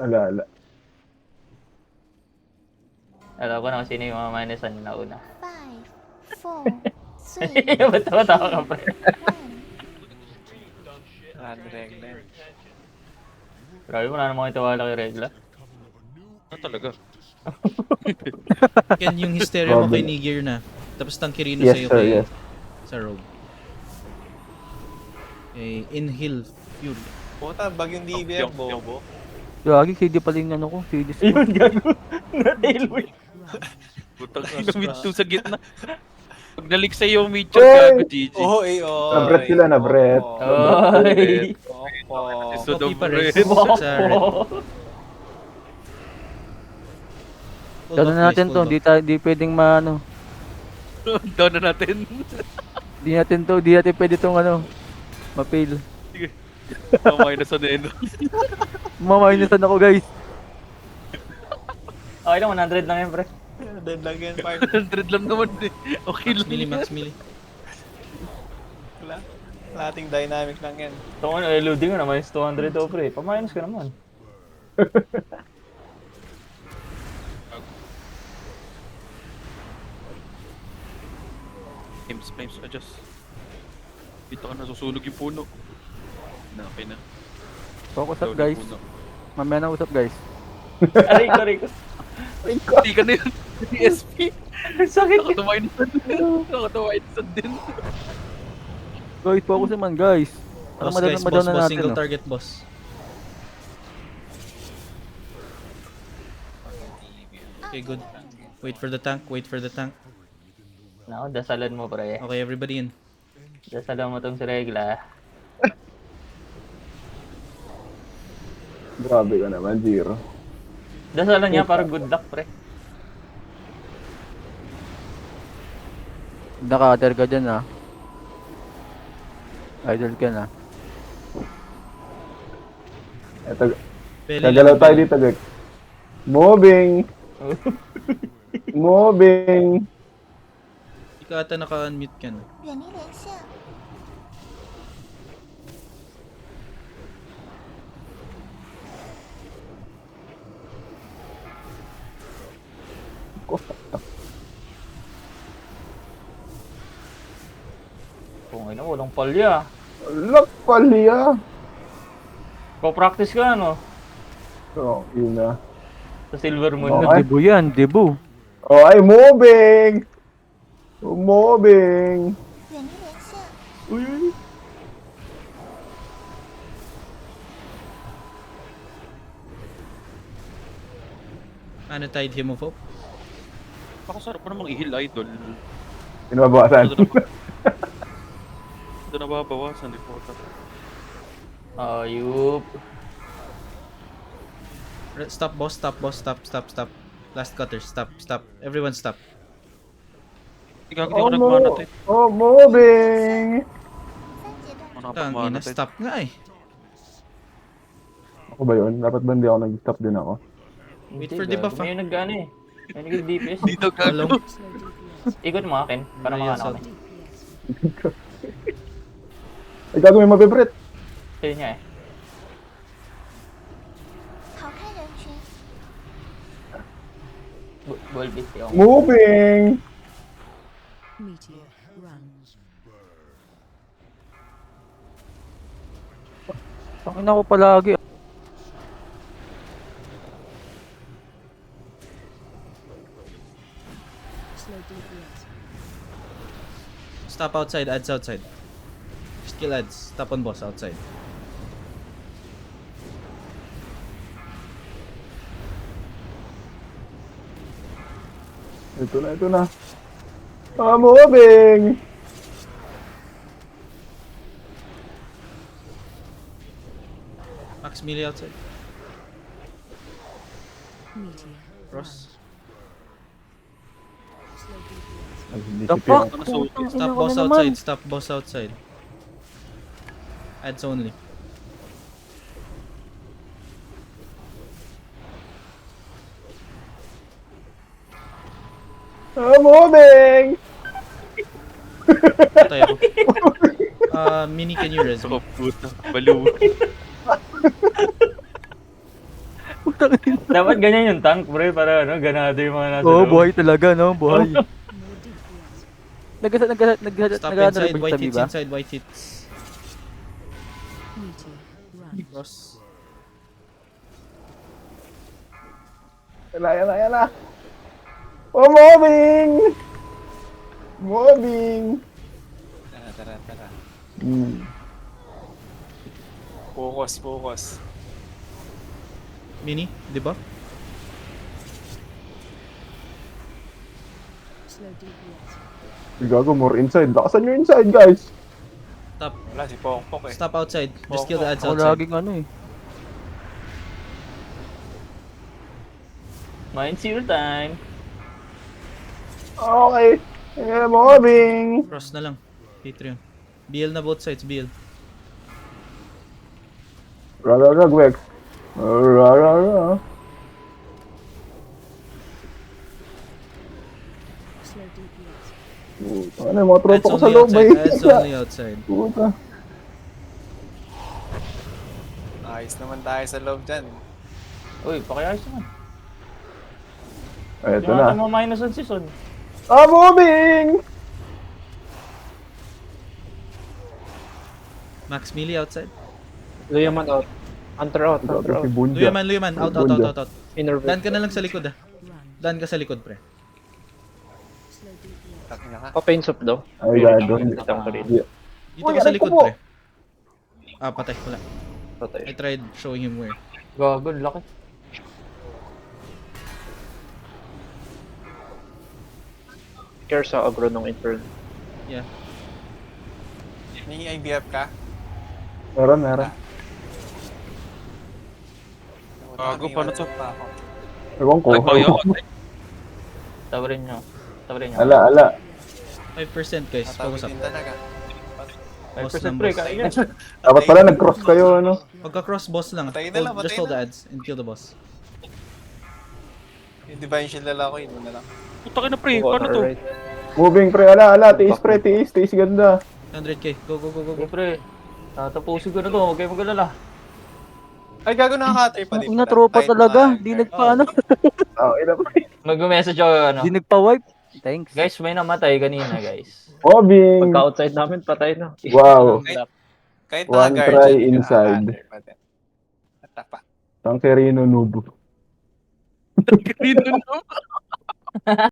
Alala. Alam ko na kung sino yung mga minusan na una. 5, 4, 3, Ba't tumatawa ka, pre? 1. Regla yan. Grabe mo na naman itiwala kay Regla. Talaga. Yan yung hysteria mo kay Problem. Niger na. Tapos Tankirino Yes, sa'yo sir, kay yes. sa Rogue. Okay, Inhale Fury. Puta, bagyong DB yan, bobo. Gagi, CD pala yung ano ko, CD ko. Ayun, gago. Na-tailwind. Putang ina, mid 2 sa gitna. Pag nalik sa'yo yung major, Oy! gago, GG. Oh, eh, oh. Nabret sila, nabret. Oy! Opo. So, Copy pa rin. Red. Sa red. Hold Down off, na natin guys, to, hold off. di pwedeng maano. Down na natin. Di natin pwede tong ano, ma-fail. Minus on end. Mamaminusan ako guys. Okay lang, 100 lang yan, pre. Dead lang yan, part. 100 lang naman eh. Okay lang. Mili, max mili. Wala. Lating dynamic lang yan. Ito ko na, loading ko na, minus 200 daw, pre. Pa-minus ka naman. Flames, adjust. Dito ka na, susunog yung puno. Okay na. Focus Down up yung guys. puno. Mamaya na usap guys. Aray ko. Hindi ka na yun. DSP. Sakit. Nakatuminus din. Nakatuminus din. Guys, focus naman guys. Para Boss guys, madaw boss, na boss, natin. single Oh. target boss. Okay, good. Wait for the tank, wait for the tank. Nako, dasalan mo, pre. Okay, everybody in. Dasalan mo tong si Regla. Grabe ka naman, zero. Dasalan niya para good luck, pre. Naka-atter ka dyan ah. Idol ka na. Eto, Pele gagalaw lang, tayo pele. dito, Gek. Moving! Moving! Hindi ka ata naka-unmute ka na. 远离连线， Kung ina, walang palya. Look, palya! Ko-practice ka, no? Oh, yun na. Sa Silver Moon. Okay. No? Debu yan, debu. Oh, ay, moving! Moving! 远离连线， Uy, Ano tide him of hope? Pakasarap pa namang i-heal, idol. Pinababasan. Ito na babawasan. Reporter. Ayup. Stop boss, stop boss, stop. Last cutter, stop. Everyone stop. Ikaw, hindi ako nagmana tayo. Oh, moving! 3阶段 Tang Nakapagmana ina, tayo. stop nga eh. Ako ba yun? Dapat ba hindi ako nag-stop din ako? Wait Hindi, for gago. debuff, ah. May nag-ano eh. May nag-DPS. Dito ka. Hello? Ikot mo akin, para Ano makano yun, kami. Ay, gago, may mabibrit! Ayun niya eh. 逃开人群， Ball beast yung. Moving! Meteor runs. Tangin ako palagi. Slow DPS. Stop outside, ads outside. Just kill ads. Stop on boss outside. Ito na. Ah, moving! Max melee outside. Meteor Ross. Slow DPS. The fuck? Ano sa ulit? Stop Ina ko boss na naman. outside, stop boss outside. Ads only. Ah, moving! Patay ako. Mini, can you res me? Oh, puta. Baliw. Dapat ganyan yung tank, pre, para ano, ganado yung mga nasa Oo, loob. buhay talaga, no? Buhay. More DPS. Stop nag-ano inside, rin white tabi hits ba? inside, white hits. Meteor. Run. Cross. Yan na. Oh, moving! Moving! Tara. Hmm. Focus. Mini, di ba? Slow DPS. Gago, more inside. Lakasan nyo inside, guys. Stop. Wala si Pokpok eh. Stop outside. Just kill the ads Ako outside. laging ano eh. Mind zero time. Okay. Moving! Cross na lang. Patreon. BL na both sides, BL. Rararag, Wex. Rarara. Slow DPS. Ano yung mga tropa Ads ko sa only loob, outside. bay? Ads only outside. Puta. Ayos naman tayo sa loob dyan. Uy, pakiayos naman. Eto Yung ata na. mo minus on season. Ah, moving! Max melee outside. Luyaman out. Hunter out. Gago si Bunja. Luyaman. Out. Inner Dan ka na lang sa likod ah. Run. Dan ka sa likod, pre. Slow DPS. Takin na ka. Papain soup daw. Ay, gago. Dito Uy, ka sa aray likod, ko po. pre. Ah, patay. Wala. I Patay. tried showing him where. Gago, laki. Care sa agro ng Inferno. Yeah. May IBF ka? Meron. Gago, paano to? Pa ako. Ewan ko. Ay, bayo. Tawarin nyo. Ala. 5% guys. Focus up. Tatawidin talaga. 5% pre, kaya yan. Dapat pala nag-cross kayo, ano? Pagka-cross boss lang. Patayin na lang, Just patayin hold the na. ads and kill the boss. Yung Divine Shield na lang ako, yun na lang. Puta ka na, pre. Paano to? Right. Moving, pre. Ala. Tiis, pre. Tiis ganda. 100k. Go. Okay, pre. Tatapusin ko na to, huwag kayo mag-alala. Ay, gago nakaka-trip pa din. Ang tropa talaga. Di nagpaano. Oh, ina, pre. Mag-message ako, ano. Di nagpa-wipe. Thanks. Guys, may namatay kanina, guys. Moving! Pagka-outside namin, patay na. Wow. Kahit One naka-guard try dyan, inside. nakaka-trip pa din. Atapa. Tangkerino noob. Green, no?